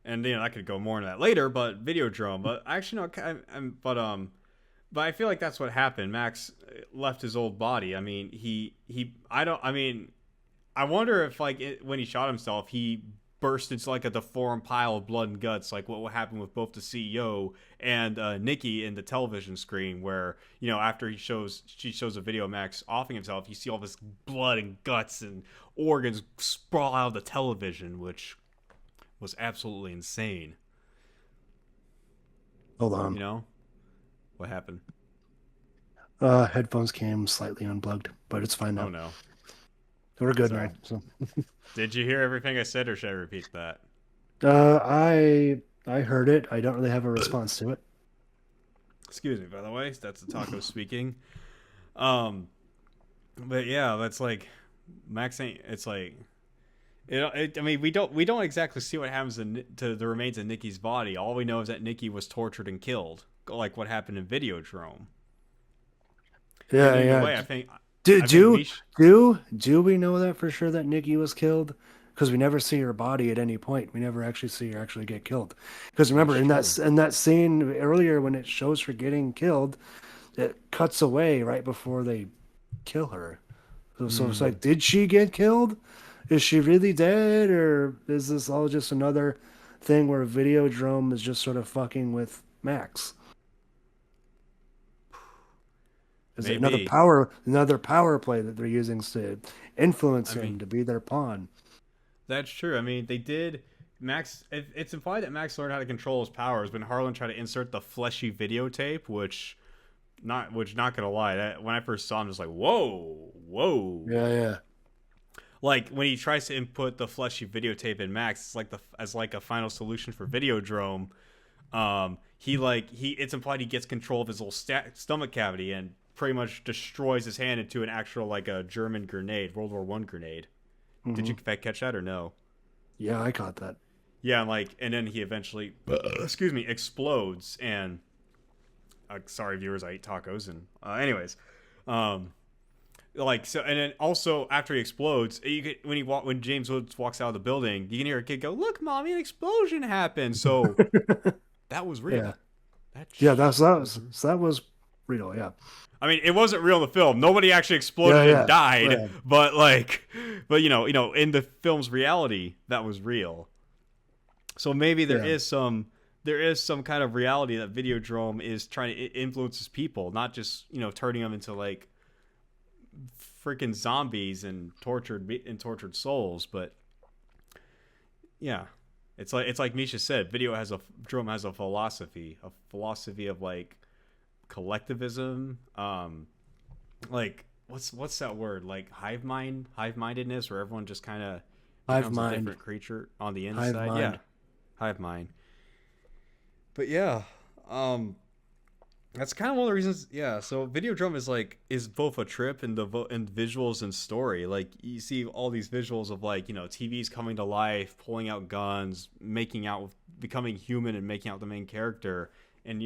and I could go more into that later, but Videodrome. But actually, no. But I feel like that's what happened. Max left his old body. I mean, he. I don't. I mean, I wonder if when he shot himself, he burst into like a deformed pile of blood and guts, like what happened with both the CEO and Nikki in the television screen, where after she shows a video of Max offing himself, you see all this blood and guts and organs sprawl out of the television, which was absolutely insane. Hold on. What happened? Headphones came slightly unplugged, but it's fine Oh now. no. We're good Sorry. now. So, Did you hear everything I said, or should I repeat that? I heard it. I don't really have a response to it. Excuse me, by the way. That's the taco speaking. Um, but yeah, that's like Max ain't. It's like I mean, we don't exactly see what happens to the remains of Nikki's body. All we know is that Nikki was tortured and killed, like what happened in Videodrome. And Yeah, in a yeah. way, I think Do I think do Mish. do we know that for sure that Nikki was killed? Because we never see her body at any point. We never actually see her actually get killed. Because remember That's true. in that scene earlier when it shows her getting killed, it cuts away right before they kill her. So it's Hmm. like, did she get killed? is she really dead, or is this all just another thing where Videodrome is just sort of fucking with Max? Is it Maybe. another power play that they're using to influence I mean, him to be their pawn? that's true. I mean, they did. Max. It's implied that Max learned how to control his powers when Harlan tried to insert the fleshy videotape, which not gonna lie, when I first saw him, I was like, whoa, whoa. Yeah, yeah. Like when he tries to input the fleshy videotape in Max, it's like the as like a final solution for Videodrome. He it's implied he gets control of his little stomach cavity and pretty much destroys his hand into an actual like a German grenade, World War I grenade. Did you Hmm. catch that or no? Yeah, I caught that. Yeah, and then he eventually, excuse me, explodes. And sorry, viewers, I eat tacos. And anyways, um, like so, and then also after he explodes, when James Woods walks out of the building, you can hear a kid go, "Look, mommy, an explosion happened." So that was Yeah, real. That yeah. That was real. Yeah, I mean, it wasn't real in the film. Nobody actually yeah, exploded and yeah. died, Yeah. but in the film's reality, that was real. So maybe Yeah. there is some kind of reality that Videodrome is trying to influences people, not just turning them into like freaking zombies and tortured souls. But yeah, it's like Misha said, Drome has a philosophy of like collectivism, like what's that word, like hive mindedness, where everyone just kind of Hive becomes a mind. different creature on the Hive inside. Yeah, mind. hive mind. But yeah, um, that's kind of one of the reasons. Yeah, so Videodrome is both a trip and and visuals and story. Like you see all these visuals of like TVs coming to life, pulling out guns, making out with becoming human and making out the main character. And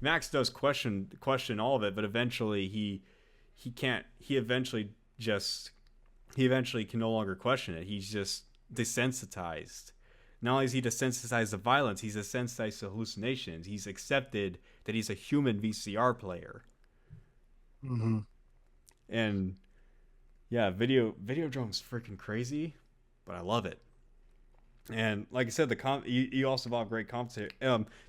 Max does question all of it, but eventually he can't. Just he eventually can no longer question it. He's just desensitized. Not only is he desensitized to violence, he's desensitized to hallucinations. He's accepted that he's a human VCR player. Hmm. And yeah, Videodrome's freaking crazy, but I love it. And like I said, you also brought great commentary.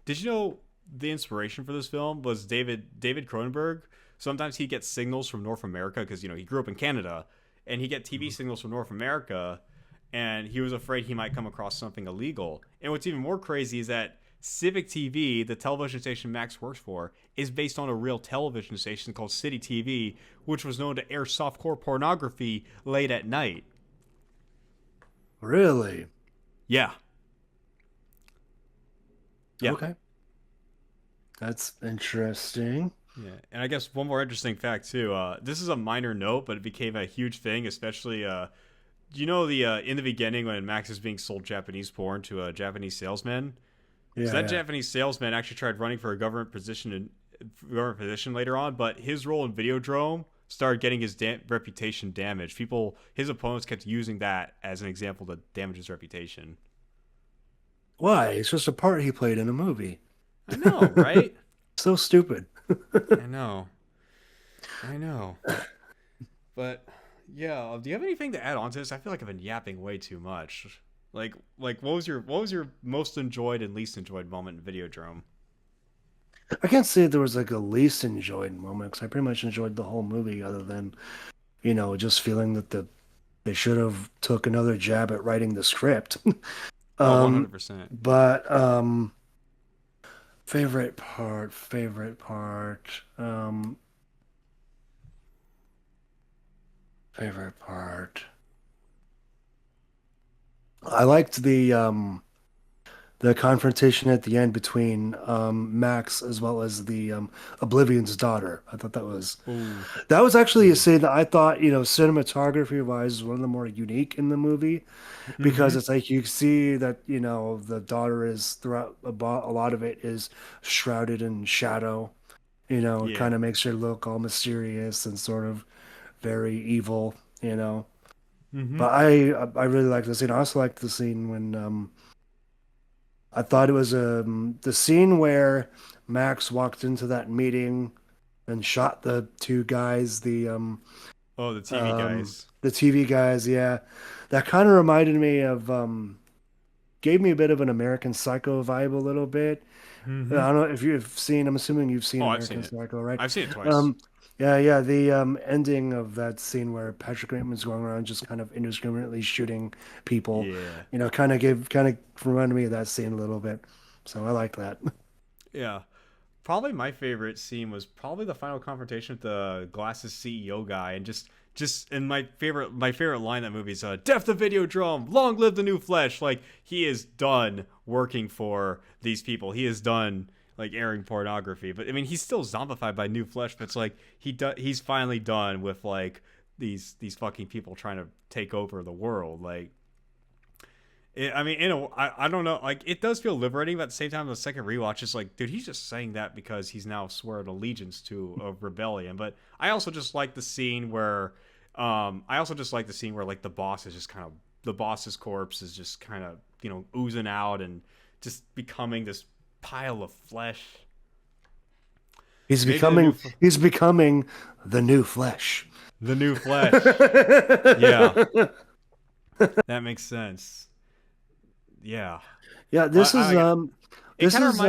Did you know the inspiration for this film was David Cronenberg? Sometimes he gets signals from North America because he grew up in Canada, and he get TV signals from North America, and he was afraid he might come across something illegal. And what's even more crazy is that Civic TV, the television station Max works for, is based on a real television station called City TV, which was known to air softcore pornography late at night. Really? Yeah, yeah. Okay. That's interesting. Yeah, and I guess one more interesting fact too. This is a minor note, but it became a huge thing, especially. Do you know the in the beginning when Max is being sold Japanese porn to a Japanese salesman? So Yeah, that yeah. Japanese salesman actually tried running for a government position later on, but his role in Videodrome started getting his reputation damaged. His opponents kept using that as an example to damage his reputation. Why? It's just a part he played in a movie. I know, right? So stupid. I know, I know. But yeah, do you have anything to add on to this? I feel like I've been yapping way too much. Like what was your most enjoyed and least enjoyed moment in Videodrome? I can't say there was like a least enjoyed moment because I pretty much enjoyed the whole movie, other than just feeling that they should have took another jab at writing the script. Oh, um, 100%. but favorite part, favorite part. I liked the confrontation at the end between Max as well as the Oblivion's daughter. I thought Oh, that was actually a ooh. scene that I thought, cinematography wise, is one of the more unique in the movie, because Mm-hmm. it's like you see that, the daughter is throughout a lot of it is shrouded in shadow. It Yeah. kind of makes her look all mysterious and sort of very evil. Mm-hmm. But I really liked the scene. I also liked the scene when I thought it was the scene where Max walked into that meeting and shot the two guys, Oh, the TV um guys. The TV guys, yeah. That kind of reminded me of gave me a bit of an American Psycho vibe a little bit. I Mm-hmm. don't know if you've seen, I'm assuming you've seen Oh, I've seen American it. Psycho, right? I've seen it twice. Um, yeah, yeah. The ending of that scene where Patrick Bateman's going around just kind of indiscriminately shooting people, Yeah. kind of reminded me of that scene a little bit. So I like that. Yeah. Probably my favorite scene was probably the final confrontation with the glasses CEO guy, and just and my favorite line in that movie is "Death the Videodrome, long live the new flesh." Like, he is done working for these people. He is done like airing pornography. But I mean, he's still zombified by new flesh. But it's like he's finally done with like these fucking people trying to take over the world. Like, I mean, I don't know. Like, it does feel liberating, but at the same time, the second rewatch is like, dude, he's just saying that because he's now sworn allegiance to a rebellion. But I also just like the scene where, like the boss's corpse is just kind of oozing out and just becoming this pile of flesh. He's Maybe the new becoming he's becoming the new flesh. the new flesh. Yeah, that makes sense. Yeah. Yeah, I, this is I It this kind of is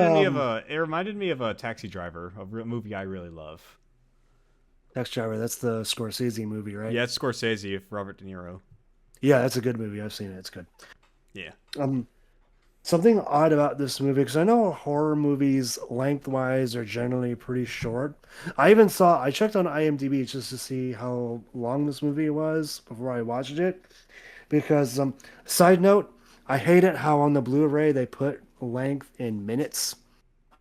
reminded me of a Taxi Driver, a movie I really love. Taxi Driver. That's the Scorsese movie, right? Yeah, it's Scorsese with Robert De Niro. Yeah, that's a good movie. I've seen it. It's good. Yeah. Um, Something odd about this movie, because I know horror movies lengthwise are generally pretty short. I checked on IMDb just to see how long this movie was before I watched it. Because, side note, I hate it how on the Blu-ray they put length in minutes.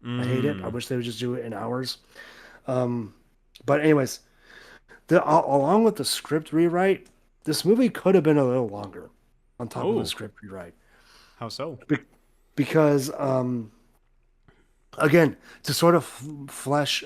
I hate it. I Mm. wish they would just do it in hours. Um, but anyways, along with the script rewrite, this movie could have been a little longer on top of the Oh, script rewrite. how so? Be- because again, to sort of flesh,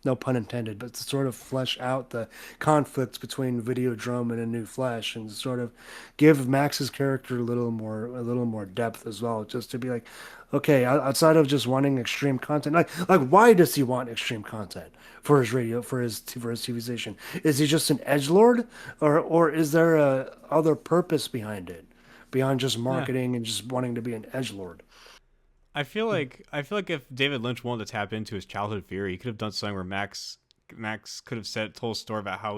no pun intended, but to sort of flesh out the conflicts between Videodrome and A New Flesh, and sort of give Max's character a little more depth as well, just to be like, okay, outside of just wanting extreme content, like why does he want extreme content for his for his TV station? Is he just an edgelord, or is there a other purpose behind it, beyond just Yeah. marketing and just wanting to be an edgelord? I feel like if David Lynch wanted to tap into his childhood fear, he could have done something where Max could have told a story about how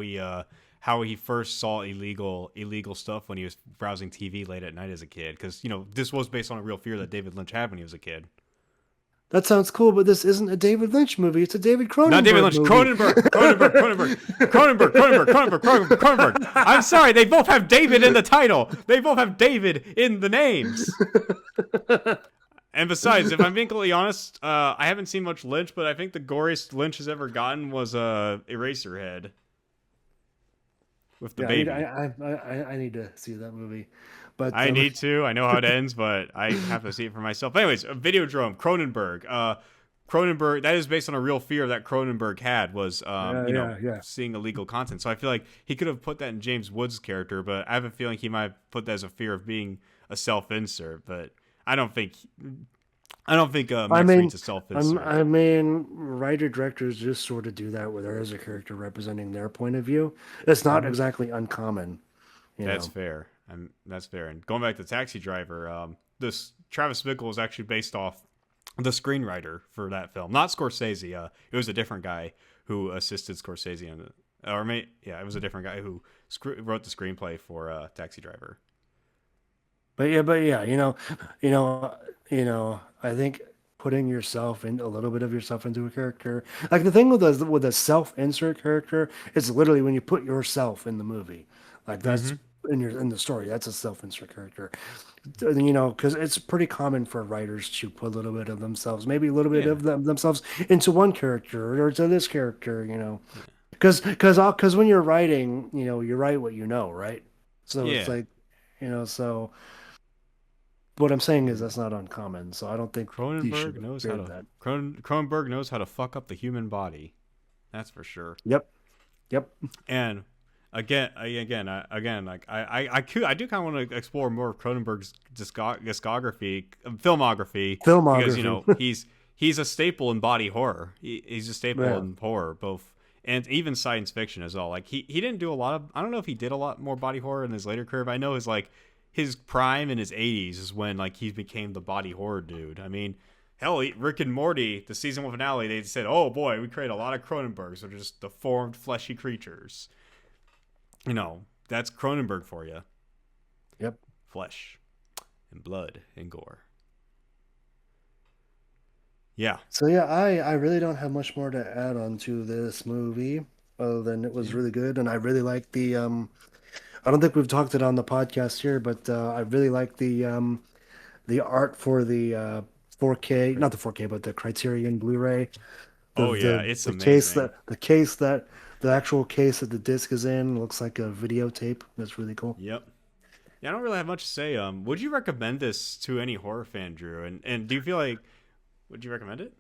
he first saw illegal stuff when he was browsing TV late at night as a kid, because this was based on a real fear that David Lynch had when he was a kid. That sounds cool, but this isn't a David Lynch movie. It's a David Not David Cronenberg Lynch. movie. Cronenberg. I'm sorry. They both have David in the title. They both have David in the names. And besides, if I'm being completely honest, I haven't seen much Lynch, but I think the goriest Lynch has ever gotten was Eraserhead with the Yeah, baby. I need to see that movie. But I need to. I know how it ends, but I have to see it for myself. Anyways, Videodrome, Cronenberg. Cronenberg, that is based on a real fear that Cronenberg had, was yeah. seeing illegal content. So I feel like he could have put that in James Woods' character, but I have a feeling he might have put that as a fear of being a self-insert. But I don't think I Max mean, Reed's a self-insert. I mean, writer directors just sort of do that where there is a character representing their point of view. It's not Mhm. exactly uncommon, you That's know. fair. That's fair. And going back to Taxi Driver, this Travis Bickle was actually based off the screenwriter for that film, not Scorsese. It was a different guy who assisted Scorsese in it, it was a different guy who wrote the screenplay for Taxi Driver. But yeah, I think putting yourself in a little bit of yourself into a character, like the thing with a self-insert character, is literally when you put yourself in the movie, like that's Mm-hmm. in the story, that's a self-insert character, because it's pretty common for writers to put a little bit of themselves, maybe a little bit Yeah. of themselves into one character or to this character, Yeah. because when you're writing, you write what you know, right? So it's Yeah. like, so. What I'm saying is that's not uncommon, so I don't think you should Cronenberg be knows how scared of to that. Cronenberg knows how to fuck up the human body. That's for sure. Yep, yep. And like I do kind of want to explore more of Cronenberg's filmography, because Filmography. he's a staple in body horror. He's a staple Yeah. in horror, both and even science fiction as well. Like he didn't do a lot of. I don't know if he did a lot more body horror in his later career. But I know his prime in his 80s is when like he became the body horror dude. I mean, hell, Rick and Morty, the season 1 finale, they said, "Oh boy, we create a lot of Cronenbergs. They're just deformed, fleshy creatures." You know, that's Cronenberg for you. Yep. Flesh and blood and gore. Yeah. So yeah, I really don't have much more to add on to this movie other than it was Yeah. really good, and I really like the I don't think we've talked it on the podcast here, but I really like the art for the 4K, not the 4K, but the Criterion Blu-ray. The Oh yeah, the it's the case amazing. that the case that the actual case that the disc is in looks like a videotape. That's really cool. Yep. Yeah, I don't really have much to say. Would you recommend this to any horror fan, Drew? And do you feel like would you recommend it?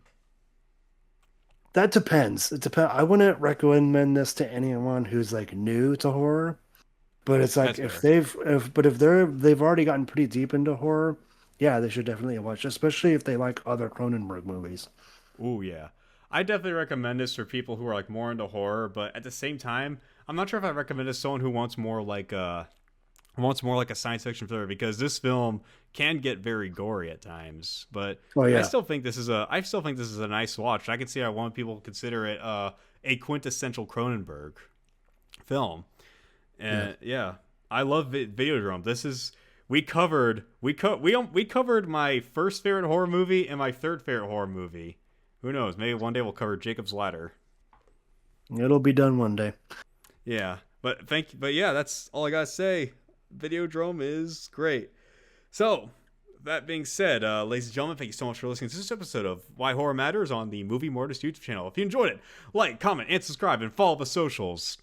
That depends. It depends. I wouldn't recommend this to anyone who's like new to horror. But it's like That's if fair. they've if but if they've already gotten pretty deep into horror, yeah, they should definitely watch, especially if they like other Cronenberg movies. Ooh, yeah. I definitely recommend this for people who are like more into horror, but at the same time, I'm not sure if I recommend it to someone who wants more like a science fiction thriller because this film can get very gory at times. But Oh I yeah. still think this is a nice watch. I can see why one people consider it a quintessential Cronenberg film. Yeah. And yeah, I love Videodrome. This is we covered my first favorite horror movie and my third favorite horror movie. Who knows? Maybe one day we'll cover Jacob's Ladder. It'll be done one day. Yeah, but yeah, that's all I gotta say. Videodrome is great. So that being said, ladies and gentlemen, thank you so much for listening to this episode of Why Horror Matters on the Movie Mortis YouTube channel. If you enjoyed it, like, comment, and subscribe, and follow the socials.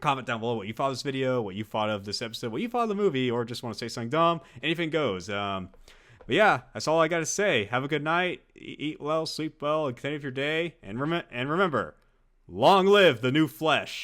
Comment down below what you thought of this video, what you thought of this episode, what you thought of the movie, or just want to say something dumb. Anything goes. But yeah, that's all I got to say. Have a good night. Eat well, sleep well, and continue with your day. And remember, long live the new flesh.